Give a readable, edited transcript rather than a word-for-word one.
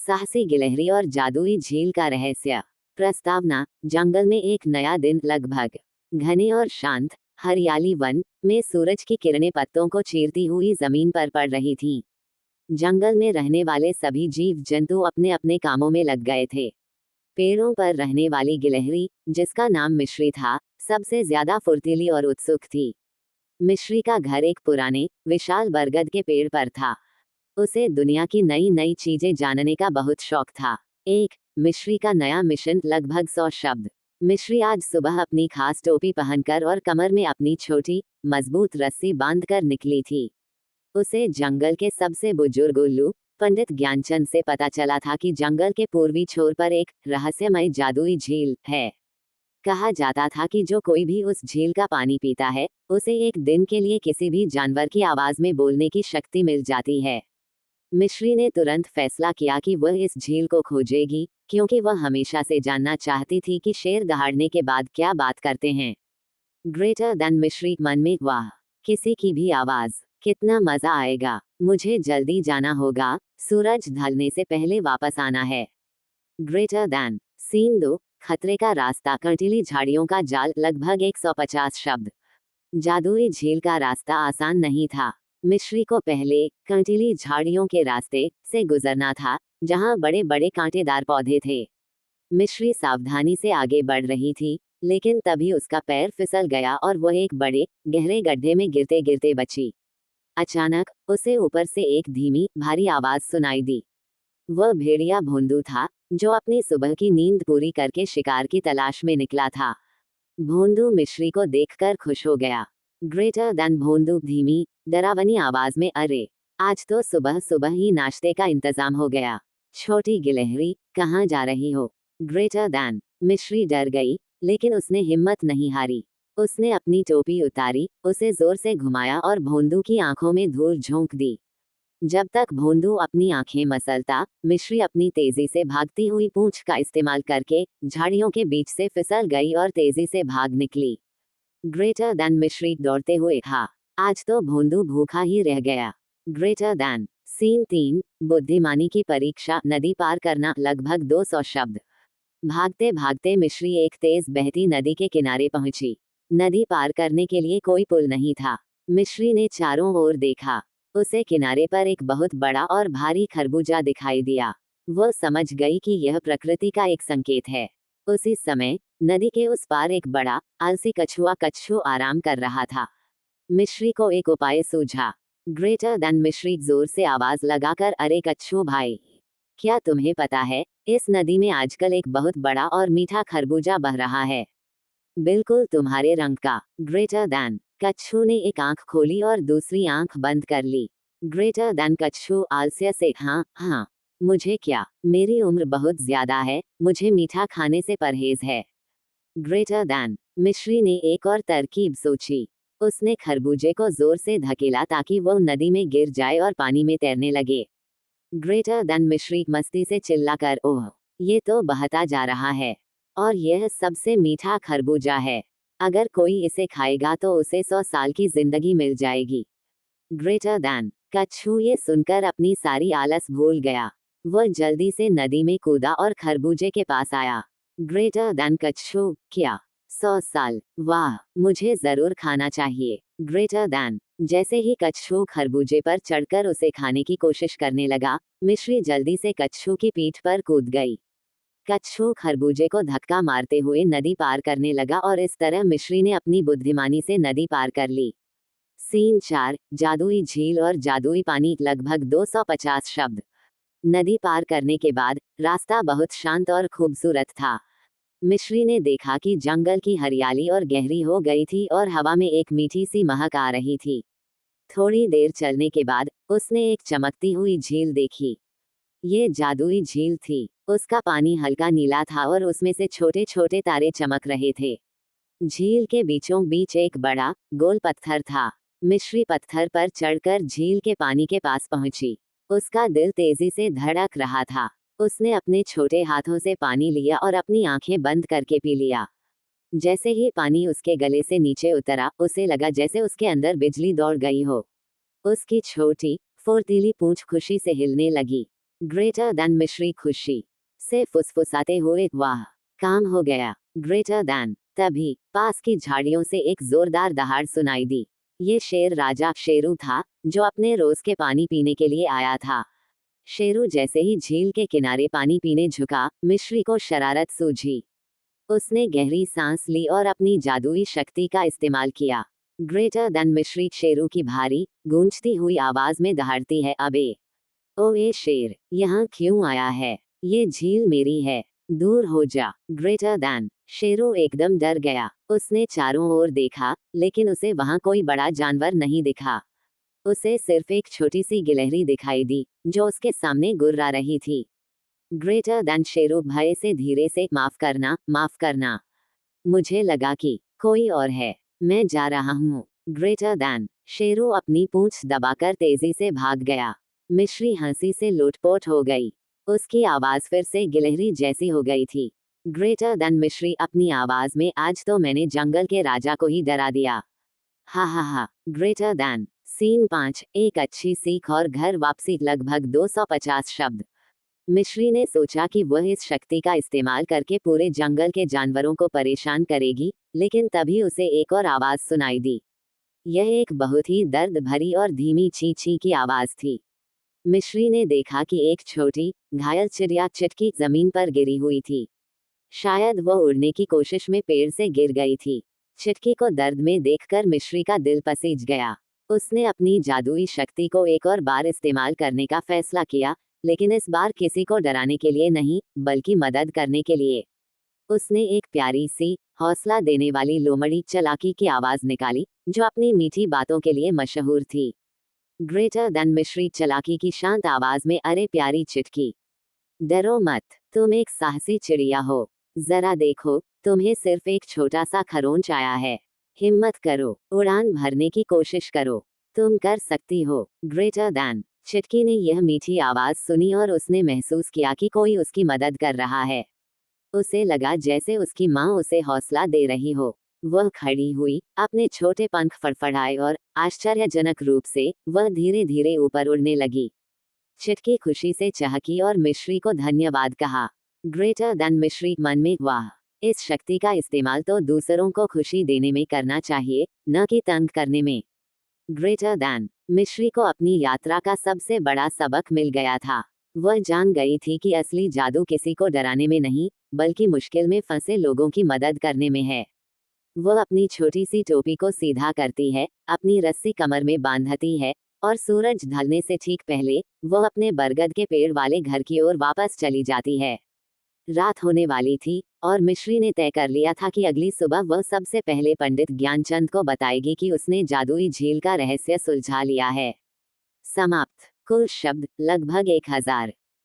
साहसी गिलहरी और जादुई झील का रहस्य। प्रस्तावना। जंगल में एक नया दिन, लगभग घने और शांत हरियाली वन में सूरज की किरणें पत्तों को चीरती हुई जमीन पर पड़ रही थीं। जंगल में रहने वाले सभी जीव जंतु अपने अपने कामों में लग गए थे। पेड़ों पर रहने वाली गिलहरी, जिसका नाम मिश्री था, सबसे ज्यादा फुर्तीली और उत्सुक थी। मिश्री का घर एक पुराने विशाल बरगद के पेड़ पर था। उसे दुनिया की नई नई चीजें जानने का बहुत शौक था। एक मिश्री का नया मिशन, लगभग 100 शब्द। मिश्री आज सुबह अपनी खास टोपी पहनकर और कमर में अपनी छोटी मजबूत रस्सी बांधकर निकली थी। उसे जंगल के सबसे बुजुर्ग उल्लू पंडित ज्ञानचंद से पता चला था कि जंगल के पूर्वी छोर पर एक रहस्यमय जादुई झील है। कहा जाता था कि जो कोई भी उस झील का पानी पीता है, उसे एक दिन के लिए किसी भी जानवर की आवाज में बोलने की शक्ति मिल जाती है। मिश्री ने तुरंत फैसला किया कि वह इस झील को खोजेगी, क्योंकि वह हमेशा से जानना चाहती थी कि शेर दहाड़ने के बाद क्या बात करते हैं। ग्रेटर देन मिश्री मन में, वाह, किसी की भी आवाज, कितना मजा आएगा। मुझे जल्दी जाना होगा, सूरज ढलने से पहले वापस आना है। ग्रेटर देन सीन 2, खतरे का रास्ता, कंटीली झाड़ियों का जाल, लगभग 150 शब्द। जादुई झील का रास्ता आसान नहीं था। मिश्री को पहले कंटीली झाड़ियों के रास्ते से गुजरना था, जहां बड़े बड़े कांटेदार पौधे थे। मिश्री सावधानी से आगे बढ़ रही थी, लेकिन तभी उसका पैर फिसल गया और वह एक बड़े गहरे गड्ढे में गिरते गिरते बची। अचानक उसे ऊपर से एक धीमी भारी आवाज सुनाई दी। वह भेड़िया भोंदू था, जो अपनी सुबह की नींद पूरी करके शिकार की तलाश में निकला था। भोंदू मिश्री को देखकर खुश हो गया। ग्रेटर देन भोंदू धीमी डरावनी आवाज में, अरे, आज तो सुबह सुबह ही नाश्ते का इंतजाम हो गया। छोटी गिलहरी, कहाँ जा रही हो? ग्रेटर देन मिश्री डर गई, लेकिन उसने हिम्मत नहीं हारी। उसने अपनी टोपी उतारी, उसे जोर से घुमाया और भोंदू की आंखों में धूल झोंक दी। जब तक भोंदू अपनी आंखें मसलता, मिश्री अपनी तेजी से भागती हुई पूंछ का इस्तेमाल करके झाड़ियों के बीच से फिसल गई और तेजी से भाग निकली। ग्रेटर देन मिश्री दौड़ते हुए, हाँ, आज तो भोंदू भूखा ही रह गया। ग्रेटर देन सीन 3, बुद्धिमानी की परीक्षा, नदी पार करना, लगभग 200 शब्द। भागते भागते मिश्री एक तेज बहती नदी के किनारे पहुंची। नदी पार करने के लिए कोई पुल नहीं था। मिश्री ने चारों ओर देखा। उसे किनारे पर एक बहुत बड़ा और भारी खरबूजा दिखाई दिया। वह समझ गई कि यह प्रकृति का एक संकेत है। उसी समय नदी के उस पार एक बड़ा आलसी कछुआ आराम कर रहा था। मिश्री को एक उपाय सूझा। ग्रेटर देन मिश्री जोर से आवाज लगाकर, अरे कच्छू भाई, क्या तुम्हें पता है, इस नदी में आजकल एक बहुत बड़ा और मीठा खरबूजा बह रहा है, बिल्कुल तुम्हारे रंग का। ग्रेटर देन कच्छू ने एक आंख खोली और दूसरी आंख बंद कर ली। ग्रेटर देन कच्छू आलस्य से, हाँ हाँ, मुझे क्या, मेरी उम्र बहुत ज्यादा है, मुझे मीठा खाने से परहेज है। ग्रेटर देन मिश्री ने एक और तरकीब सोची। उसने खरबूजे को जोर से धकेला ताकि वह नदी में गिर जाए और पानी में तैरने लगे। ग्रेटर देन मिश्री मस्ती से चिल्लाकर, ओह, ये तो बहता जा रहा है, और यह सबसे मीठा खरबूजा है। अगर कोई इसे खाएगा तो उसे 100 साल की जिंदगी मिल जाएगी। ग्रेटर देन कच्छू ये सुनकर अपनी सारी आलस भूल गया। वह जल्दी से नदी में कूदा और खरबूजे के पास आया। ग्रेटर देन कच्छू, क्या 100 साल, वाह, मुझे जरूर खाना चाहिए। ग्रेटर देन जैसे ही कच्छू खरबूजे पर चढ़कर उसे खाने की कोशिश करने लगा, मिश्री जल्दी से कच्छू की पीठ पर कूद गई। कच्छू खरबूजे को धक्का मारते हुए नदी पार करने लगा और इस तरह मिश्री ने अपनी बुद्धिमानी से नदी पार कर ली। सीन 4, जादुई झील और जादुई पानी, लगभग 250 शब्द। नदी पार करने के बाद रास्ता बहुत शांत और खूबसूरत था। मिश्री ने देखा कि जंगल की हरियाली और गहरी हो गई थी और हवा में एक मीठी सी महक आ रही थी। थोड़ी देर चलने के बाद उसने एक चमकती हुई झील देखी। ये जादुई झील थी। उसका पानी हल्का नीला था और उसमें से छोटे छोटे तारे चमक रहे थे। झील के बीचों बीच एक बड़ा गोल पत्थर था। मिश्री पत्थर पर चढ़कर झील के पानी के पास पहुंची। उसका दिल तेजी से धड़क रहा था। उसने अपने छोटे हाथों से पानी लिया और अपनी आंखें बंद करके पी लिया। जैसे ही पानी उसके गले से नीचे उतरा, उसे लगा जैसे उसके अंदर बिजली दौड़ गई हो। उसकी छोटी फुर्तीली पूंछ खुशी से हिलने लगी। ग्रेटर देन मिश्री खुशी से फुसफुसाते हुए, वाह, काम हो गया। Greater than. तभी पास की झाड़ियों से एक जोरदार दहाड़ सुनाई दी। ये शेर राजा शेरू था, जो अपने रोज के पानी पीने के लिए आया था। शेरू जैसे ही झील के किनारे पानी पीने झुका, मिश्री को शरारत सूझी। उसने गहरी सांस ली और अपनी जादुई शक्ति का इस्तेमाल किया। ग्रेटर देन मिश्री शेरू की भारी गूंजती हुई आवाज में दहाड़ती है, अबे ओ ए शेर, यहाँ क्यों आया है? ये झील मेरी है, दूर हो जा। Greater than. शेरू एकदम डर गया। उसने चारों ओर देखा, लेकिन उसे वहां कोई बड़ा जानवर नहीं दिखा। उसे सिर्फ एक छोटी सी गिलहरी दिखाई दी, जो उसके सामने गुर्रा रही थी। ग्रेटर देन शेरू भय से धीरे से, माफ करना, माफ करना। मुझे लगा कि कोई और है, मैं जा रहा हूँ। Greater than. शेरू अपनी पूंछ दबाकर तेजी से भाग गया। मिश्री हंसी से लोटपोट हो गई। उसकी आवाज फिर से गिलहरी जैसी हो गई थी। ग्रेटर देन मिश्री अपनी आवाज में, आज तो मैंने जंगल के राजा को ही डरा दिया। हा हा हा। Greater than. सीन 5, एक अच्छी सीख और घर वापसी। लगभग 250 शब्द। मिश्री ने सोचा कि वह इस शक्ति का इस्तेमाल करके पूरे जंगल के जानवरों को परेशान करेगी, लेकिन तभी उसे एक और आवाज सुनाई दी। यह एक बहुत ही दर्द भरी और धीमी ची ची की आवाज थी। मिश्री ने देखा कि एक छोटी घायल चिड़िया चिटकी जमीन पर गिरी हुई थी। शायद वह उड़ने की कोशिश में पेड़ से गिर गई थी। चिटकी को दर्द में देखकर मिश्री का दिल पसीज गया। उसने अपनी जादुई शक्ति को एक और बार इस्तेमाल करने का फैसला किया, लेकिन इस बार किसी को डराने के लिए नहीं, बल्कि मदद करने के लिए। उसने एक प्यारी सी, हौसला देने वाली लोमड़ी चालाकी की आवाज निकाली, जो अपनी मीठी बातों के लिए मशहूर थी। ग्रेटर देन मिश्री चालाकी की शांत आवाज में, अरे प्यारी चिटकी, डरो मत, तुम एक साहसी चिड़िया हो। जरा देखो, तुम्हें सिर्फ एक छोटा सा खरोंच आया है। हिम्मत करो, उड़ान भरने की कोशिश करो, तुम कर सकती हो। Greater than. चिटकी ने यह मीठी आवाज सुनी और उसने महसूस किया कि कोई उसकी मदद कर रहा है। उसे लगा जैसे उसकी माँ उसे हौसला दे रही हो। वह खड़ी हुई, अपने छोटे पंख फड़फड़ाए और आश्चर्यजनक रूप से वह धीरे धीरे ऊपर उड़ने लगी। चिटकी खुशी से चहकी और मिश्री को धन्यवाद कहा। ग्रेटर देन मिश्री मन में, वाह, इस शक्ति का इस्तेमाल तो दूसरों को खुशी देने में करना चाहिए, न कि तंग करने में। Greater than. मिश्री को अपनी यात्रा का सबसे बड़ा सबक मिल गया था। वह जान गई थी कि असली जादू किसी को डराने में नहीं, बल्कि मुश्किल में फंसे लोगों की मदद करने में है। वह अपनी छोटी सी टोपी को सीधा करती है, अपनी रस्सी कमर में बांधती है, और सूरज ढलने से ठीक पहले वह अपने बरगद के पेड़ वाले घर की ओर वापस चली जाती है। रात होने वाली थी, और मिश्री ने तय कर लिया था कि अगली सुबह वह सबसे पहले पंडित ज्ञानचंद को बताएगी कि उसने जादुई झील का रहस्य सुलझा लिया है। समाप्त। कुल शब्द लगभग 1000।